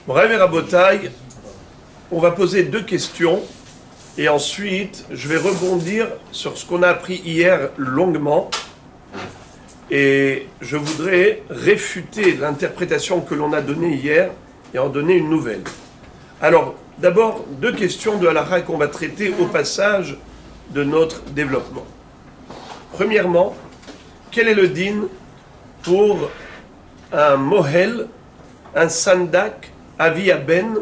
Bref et Rabotaï, on va poser deux questions et ensuite je vais rebondir sur ce qu'on a appris hier longuement et je voudrais réfuter l'interprétation que l'on a donnée hier et en donner une nouvelle. Alors, d'abord, deux questions de halakha qu'on va traiter au passage de notre développement. Premièrement, quel est le din pour un mohel, un sandak, avi aben,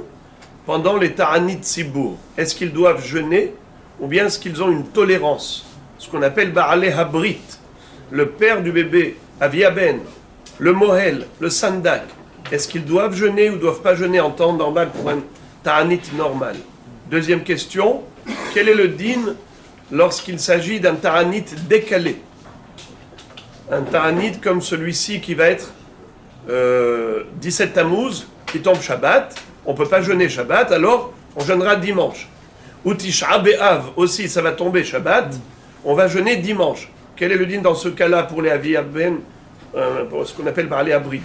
pendant les ta'anit sibour? Est-ce qu'ils doivent jeûner ou bien est-ce qu'ils ont une tolérance? Ce qu'on appelle ba'aleh habrit, le père du bébé, avi aben, le mohel, le sandak. Est-ce qu'ils doivent jeûner ou ne doivent pas jeûner en temps normal pour un ta'anit normal? Deuxième question, quel est le din lorsqu'il s'agit d'un ta'anit décalé? Un ta'anit comme celui-ci qui va être 17 Tammuz, qui tombe Shabbat, on ne peut pas jeûner Shabbat, alors on jeûnera dimanche. Ou Tisha B'Av aussi, ça va tomber Shabbat, on va jeûner dimanche. Quel est le din dans ce cas-là pour les Avi Aben, pour ce qu'on appelle par les Abrit?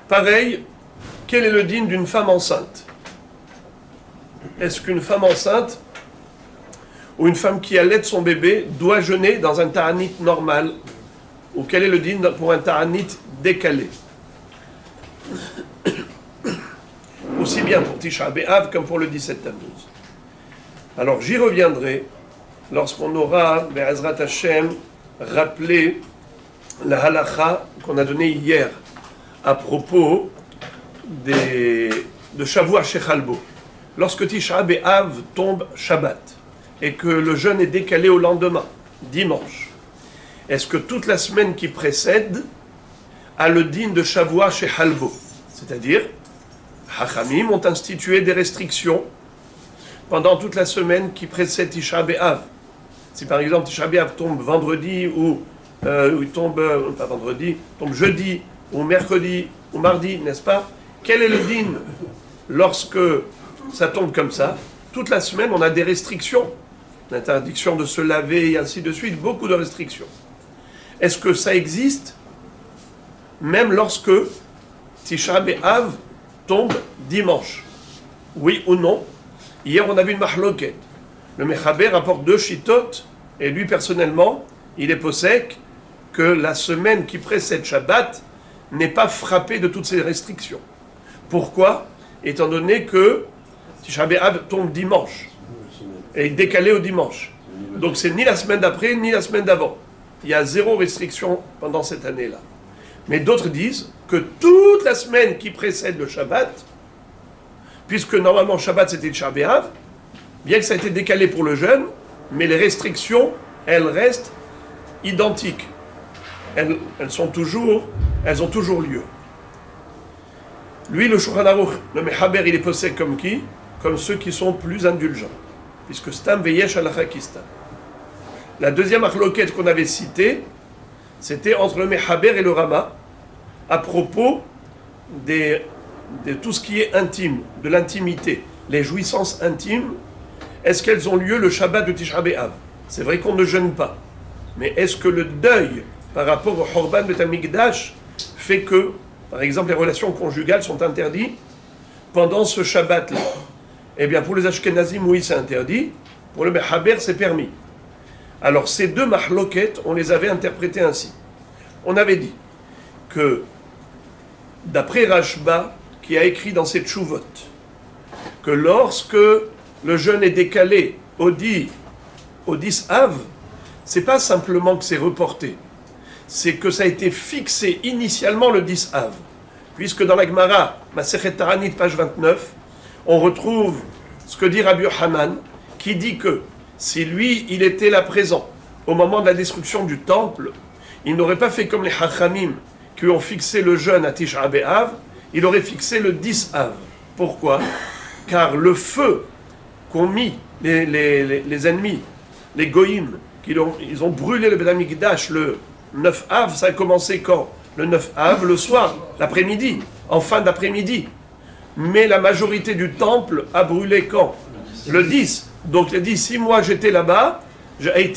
Pareil, quel est le din d'une femme enceinte? Est-ce qu'une femme enceinte ou une femme qui allait son bébé doit jeûner dans un ta'anit normal? Ou quel est le din pour un ta'anit décalé? Aussi bien pour Tisha B'Av comme pour le 17 Tammuz. Alors j'y reviendrai lorsqu'on aura, Be'ezrat Hashem, rappelé la halakha qu'on a donnée hier à propos de Shavua Shechalbo. Lorsque Tisha B'Av tombe Shabbat et que le jeûne est décalé au lendemain, dimanche, est-ce que toute la semaine qui précède a le din de Shavua Shechalbo? C'est-à-dire, Hachamim ont institué des restrictions pendant toute la semaine qui précède Tisha B'Av. Si par exemple Tisha B'Av tombe vendredi ou il tombe, pas vendredi, tombe jeudi ou mercredi ou mardi, n'est-ce pas? Quel est le din lorsque ça tombe comme ça? Toute la semaine, on a des restrictions. L'interdiction de se laver et ainsi de suite, beaucoup de restrictions. Est-ce que ça existe même lorsque Tisha B'Av tombe dimanche? Oui ou non? Hier, on a vu une mahloket. Le Mechaber rapporte deux shitot, et lui, personnellement, il est possèque que la semaine qui précède Shabbat n'est pas frappée de toutes ces restrictions. Pourquoi? Étant donné que Tisha B'Av tombe dimanche, et décalé au dimanche. Donc c'est ni la semaine d'après, ni la semaine d'avant. Il y a zéro restriction pendant cette année-là. Mais d'autres disent que toute la semaine qui précède le Shabbat, puisque normalement Shabbat c'était Tisha B'Av, bien que ça a été décalé pour le jeûne, mais les restrictions, elles restent identiques. Elles ont toujours lieu. Lui, le Shulchan Aruch, le Mechaber, il est possède comme qui? Comme ceux qui sont plus indulgents. Puisque Stam Veyesh Halacha Kistam. La deuxième achloket qu'on avait citée, c'était entre le Mechaber et le Rama, à propos de tout ce qui est intime, de l'intimité, les jouissances intimes. Est-ce qu'elles ont lieu le Shabbat de Tisha B'Av? C'est vrai qu'on ne jeûne pas, mais est-ce que le deuil par rapport au Horban Beit HaMikdash fait que, par exemple, les relations conjugales sont interdites pendant ce Shabbat-là? Eh bien, pour les Ashkenazim, oui, c'est interdit. Pour le Mechaber, c'est permis. Alors, ces deux mahloket, on les avait interprétés ainsi. On avait dit que, d'après Rashba, qui a écrit dans ses tchouvot, que lorsque le jeûne est décalé au 10 Av, c'est pas simplement que c'est reporté, c'est que ça a été fixé initialement le 10 Av. Puisque dans la Gemara, Masechet Ta'anit, page 29, on retrouve ce que dit Rabbi Yochanan, qui dit que si lui, il était là présent au moment de la destruction du temple, il n'aurait pas fait comme les Chachamim qui ont fixé le jeûne à Tisha B'Av, il aurait fixé le 10 Av. Pourquoi? Car le feu qu'ont mis les ennemis, les Goïm, ils ont brûlé le Beit HaMikdash le 9 Av, ça a commencé quand? Le 9 Av, le soir, l'après-midi, en fin d'après-midi. Mais la majorité du temple a brûlé quand? Le 10. Donc il a dit, si moi j'étais là-bas, j'aurais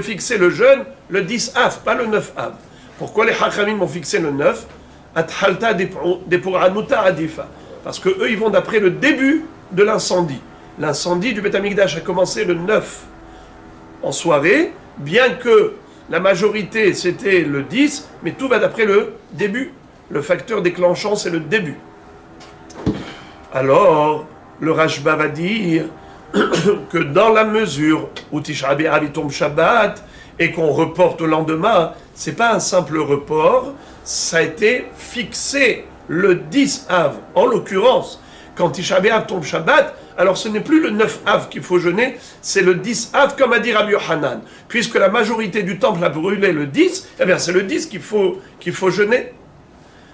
fixé le jeûne le 10 Av, pas le 9 Av. Pourquoi les Hachamim ont fixé le 9? Athalta Depuranuta Adifa. Parce que eux, ils vont d'après le début de l'incendie. L'incendie du Beth Amikdash a commencé le 9 en soirée, bien que la majorité c'était le 10, mais tout va d'après le début. Le facteur déclenchant, c'est le début. Alors, le Rashba va dire que dans la mesure où Tisha B'Av tombe Shabbat et qu'on reporte au lendemain, c'est pas un simple report, ça a été fixé le 10 Av. En l'occurrence, quand Tisha B'Av tombe Shabbat, alors ce n'est plus le 9 Av qu'il faut jeûner, c'est le 10 Av, comme a dit Rabbi Yochanan. Puisque la majorité du temple a brûlé le 10, eh bien c'est le 10 qu'il faut jeûner.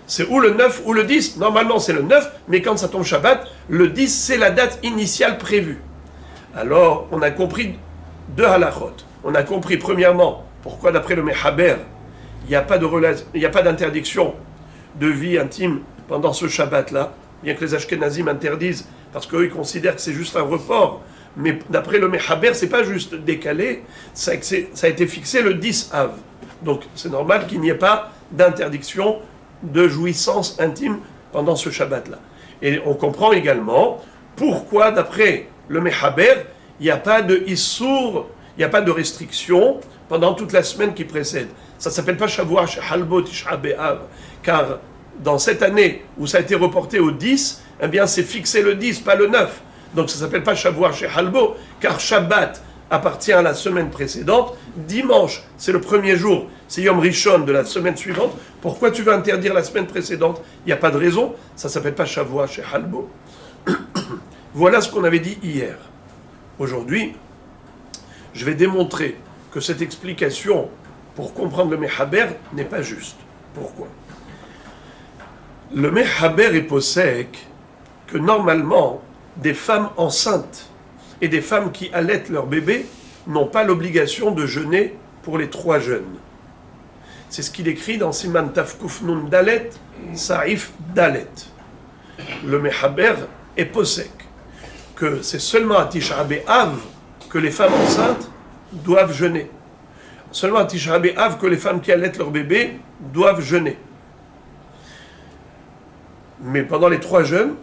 C'est ou le 9 ou le 10. Normalement c'est le 9, mais quand ça tombe Shabbat, le 10 c'est la date initiale prévue. Alors on a compris deux halachot. On a compris premièrement pourquoi d'après le Mechaber, il n'y a pas d'interdiction de vie intime pendant ce Shabbat-là, bien que les Ashkenazim interdisent, parce qu'eux ils considèrent que c'est juste un report. Mais d'après le Mechaber, c'est pas juste décalé, ça a été fixé le 10 Av. Donc c'est normal qu'il n'y ait pas d'interdiction de jouissance intime pendant ce Shabbat-là. Et on comprend également pourquoi, d'après le Mechaber, il n'y a pas de Issour, il n'y a pas de restriction pendant toute la semaine qui précède. Ça ne s'appelle pas Shavua Shehalbo Tisha B'Av, car dans cette année où ça a été reporté au 10, eh bien c'est fixé le 10, pas le 9. Donc ça ne s'appelle pas Shavua Shehalbo, car Shabbat appartient à la semaine précédente. Dimanche, c'est le premier jour, c'est Yom Rishon de la semaine suivante. Pourquoi tu veux interdire la semaine précédente? Il n'y a pas de raison, ça ne s'appelle pas Shavua Shehalbo. Voilà ce qu'on avait dit hier. Aujourd'hui, je vais démontrer que cette explication pour comprendre le Mechaber n'est pas juste. Pourquoi? Le Mechaber est possèque que normalement, des femmes enceintes et des femmes qui allaitent leur bébé n'ont pas l'obligation de jeûner pour les 3 jeûnes. C'est ce qu'il écrit dans Siman Tafkuf Nun Dalet, Saif Dalet. Le Mechaber est possèque que c'est seulement à Tisha B'Av que les femmes enceintes doivent jeûner. Seulement à Tisha B'Av que les femmes qui allaitent leur bébé doivent jeûner. Mais pendant les 3 jeûnes,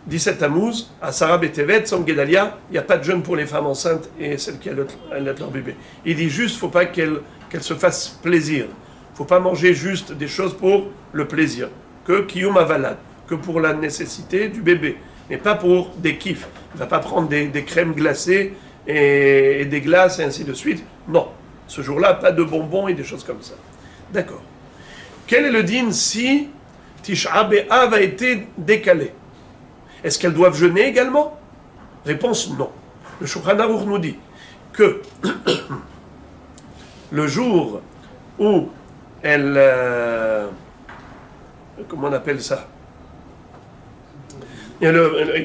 17 Tammuz, à Sarah Betevet, Som Gedalia, il n'y a pas de jeûne pour les femmes enceintes et celles qui allaitent leur bébé. Il dit juste, il ne faut pas qu'elles se fassent plaisir. Il ne faut pas manger juste des choses pour le plaisir. Que Kiyum Avalad, que pour la nécessité du bébé. Mais pas pour des kiffs. Il ne va pas prendre des crèmes glacées et des glaces et ainsi de suite. Non. Ce jour-là, pas de bonbons et des choses comme ça. D'accord. Quel est le din si Tisha B'Av a été décalé? Est-ce qu'elles doivent jeûner également? Réponse non. Le Shulchan Aruch nous dit que le jour où elles... comment on appelle ça?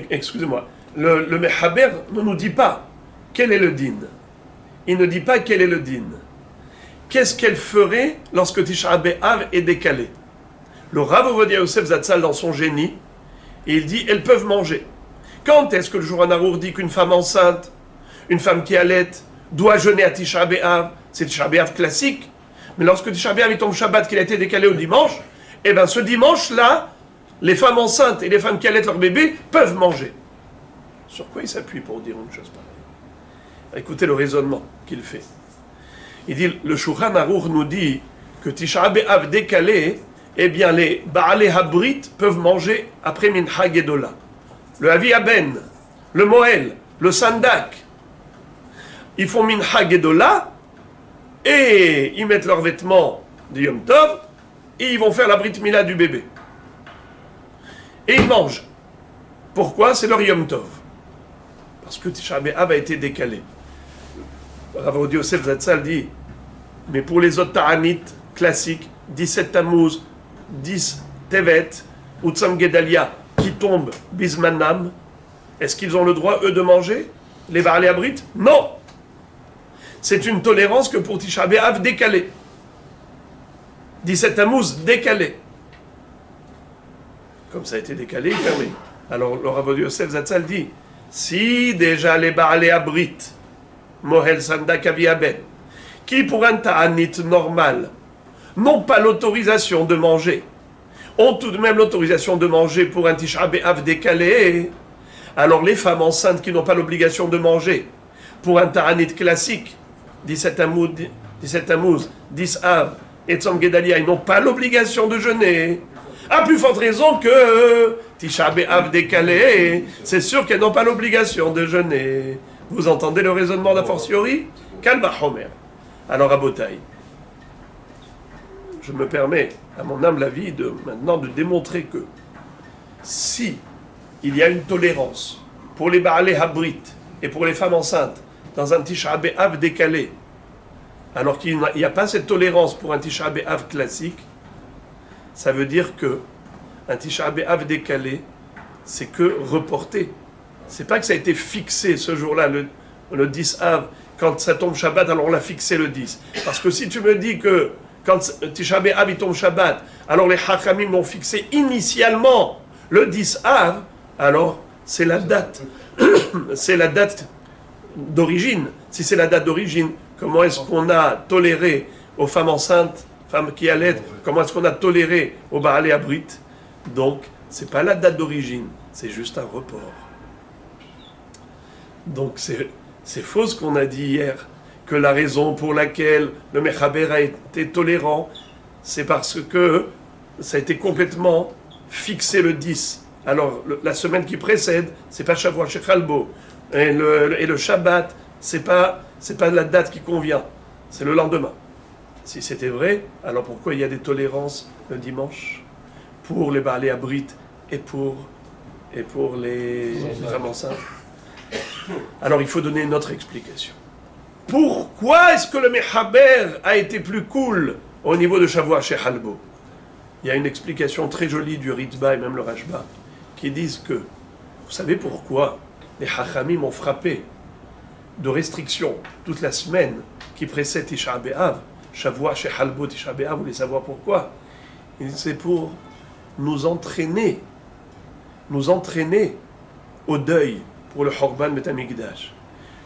Excusez-moi. Le Mechaber ne nous dit pas quel est le din. Il ne dit pas quel est le din. Qu'est-ce qu'elle ferait lorsque Tisha B'Av est décalé? Le Rav Ovadia Yosef Zatzal, dans son génie, il dit elles peuvent manger. Quand est-ce que le Shulchan Aruch dit qu'une femme enceinte, une femme qui allait, doit jeûner à Tisha B'Av? C'est Tisha B'Av classique. Mais lorsque Tisha B'Av tombe Shabbat, qu'il a été décalé au dimanche, eh bien ce dimanche-là, les femmes enceintes et les femmes qui allaitent leur bébé peuvent manger. Sur quoi il s'appuie pour dire une chose pareille? Écoutez le raisonnement qu'il fait. Il dit, le Shulchan Aruch nous dit que Tisha B'Av décalé, eh bien les Baalei Habrit peuvent manger après Mincha Gedola. Le Avi Aben, le Moël, le Sandak, ils font Mincha Gedola et ils mettent leurs vêtements de Yom Tov et ils vont faire la Brit Mila du bébé. Et ils mangent. Pourquoi? C'est leur Yom Tov. Parce que Tisha B'Av a été décalé. Rav Ovadia Yosef Zatzal dit, mais pour les autres Ta'anit classiques, 17 Tammuz, 10 Tevet, ou Tzam Gedalia, qui tombent Bismanam, est-ce qu'ils ont le droit, eux, de manger? Les Baalei Habrit? Non! C'est une tolérance que pour Tisha B'Av décalé. 17 Tammuz décalé. Comme ça a été décalé, il permet. Alors le Rav Ovadia Yosef Zatzal dit, si déjà les Baalei Habrit, Mohel Sandak Avi Aben, qui pour un ta'anit normal n'ont pas l'autorisation de manger, ont tout de même l'autorisation de manger pour un Tisha B'Av décalé, alors les femmes enceintes qui n'ont pas l'obligation de manger pour un Ta'anit classique, 17 Tammuz, 10 Av et Tzom Gedalia, ils n'ont pas l'obligation de jeûner. À plus forte raison que Tisha B'Av décalé, c'est sûr qu'elles n'ont pas l'obligation de jeûner. Vous entendez le raisonnement d'a fortiori? Kalma Homer. Alors à Botaï, je me permets, à mon humble avis, maintenant de démontrer que si il y a une tolérance pour les Baalé Habrit et pour les femmes enceintes dans un Tisha B'Av décalé, alors qu'il n'y a pas cette tolérance pour un Tisha B'Av classique, ça veut dire que un Tisha B'Av décalé, c'est que reporté. C'est pas que ça a été fixé ce jour-là, le 10 Av, quand ça tombe Shabbat, alors on l'a fixé le 10. Parce que si tu me dis que quand Tisha B'Av il tombe Shabbat, alors les Hachamim l'ont fixé initialement le 10 Av, alors c'est la date. C'est la date d'origine. Si c'est la date d'origine, comment est-ce qu'on a toléré aux femmes enceintes, femmes qui allaitent, comment est-ce qu'on a toléré aux Baalé Habrit? Donc, c'est pas la date d'origine, c'est juste un report. Donc, c'est faux ce qu'on a dit hier, que la raison pour laquelle le Mechaber a été tolérant, c'est parce que ça a été complètement fixé le 10. Alors, la semaine qui précède, c'est pas Shavuot Shechalbo. Et le Shabbat, c'est pas la date qui convient, c'est le lendemain. Si c'était vrai, alors pourquoi il y a des tolérances le dimanche pour les Baalé Habrit et pour les femmes enceintes? Alors il faut donner une autre explication. Pourquoi est-ce que le Mechaber a été plus cool au niveau de Shavuot Shechalbo? Il y a une explication très jolie du Ritba et même le Rashba qui disent que, vous savez pourquoi les Hachamim ont frappé de restrictions toute la semaine qui précède Tisha B'Av, Shavuot Shechalbo, Tisha B'Av, vous voulez savoir pourquoi? C'est pour nous entraîner au deuil pour le Horban Bet Hamikdash.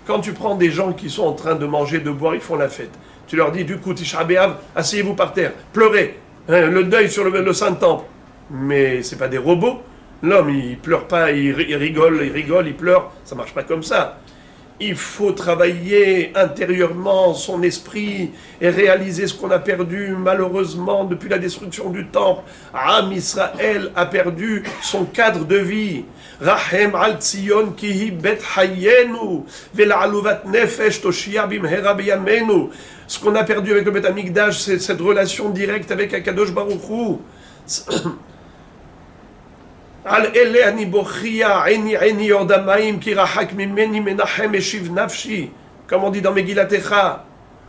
Quand tu prends des gens qui sont en train de manger, de boire, ils font la fête. Tu leur dis du coup, Tisha B'Av, asseyez-vous par terre, pleurez, le deuil sur le Saint-Temple. Mais c'est pas des robots. L'homme, il pleure pas, il rigole, il pleure. Ça marche pas comme ça. Il faut travailler intérieurement son esprit et réaliser ce qu'on a perdu malheureusement depuis la destruction du temple. Am Israël a perdu son cadre de vie. Rahem al Tzion kihi bet hayenu vel'aluvat nefesh toshia bimhera biyamenu. Ce qu'on a perdu avec le Bet Hamikdash, c'est cette relation directe avec Akadosh Baruch Hu. על אלה אני בוכייה, עיני עוד המים, כי רחק ממני מנחם משיב נפשי, כמו dit dans מגילת איכה.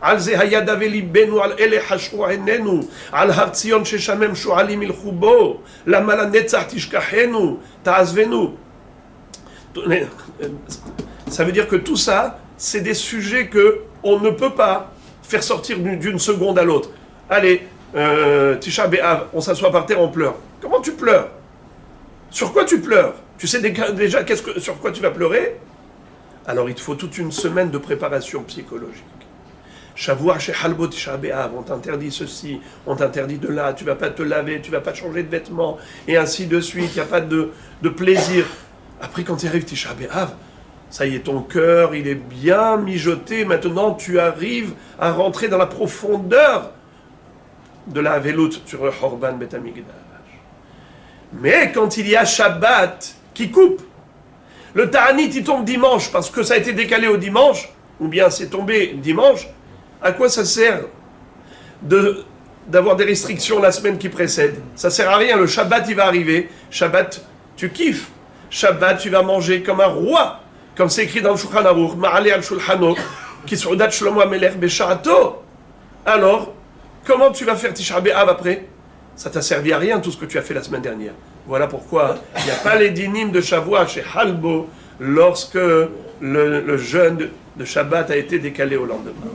על זה הידע וליבנו, על אלה חשכו עינינו, על הר ציון ששמם שועלים ילכו בו, למה לנצח תשכחנו, תעזבנו. Ça veut dire que tout ça, c'est des sujets qu'on ne peut pas faire sortir d'une seconde à l'autre. Allez, Tisha B'Av, on s'assoit par terre, on pleure. Comment tu pleures? Sur quoi tu pleures? Tu sais déjà sur quoi tu vas pleurer? Alors il te faut toute une semaine de préparation psychologique. Shavuot Shechalbo Tisha B'Av, on t'interdit ceci, on t'interdit de là, tu vas pas te laver, tu vas pas changer de vêtements, et ainsi de suite, il n'y a pas de plaisir. Après quand tu arrives Tisha B'Av, ça y est, ton cœur, il est bien mijoté, maintenant tu arrives à rentrer dans la profondeur de la Avelut sur le Horban Bet Hamikdash. Mais quand il y a Shabbat qui coupe, le Ta'anit il tombe dimanche parce que ça a été décalé au dimanche, ou bien c'est tombé dimanche, à quoi ça sert d'avoir des restrictions la semaine qui précède? Ça sert à rien, le Shabbat il va arriver, Shabbat tu kiffes, Shabbat tu vas manger comme un roi, comme c'est écrit dans le Shulchan Aruch, Ma'ale al Shulchano, qui su'udat Shlomo HaMelech Besha'ato. Alors, comment tu vas faire Tisha B'Av après? Ça t'a servi à rien tout ce que tu as fait la semaine dernière. Voilà pourquoi il n'y a pas les dinim de Shavuot chez Halbo lorsque le jeûne de Shabbat a été décalé au lendemain.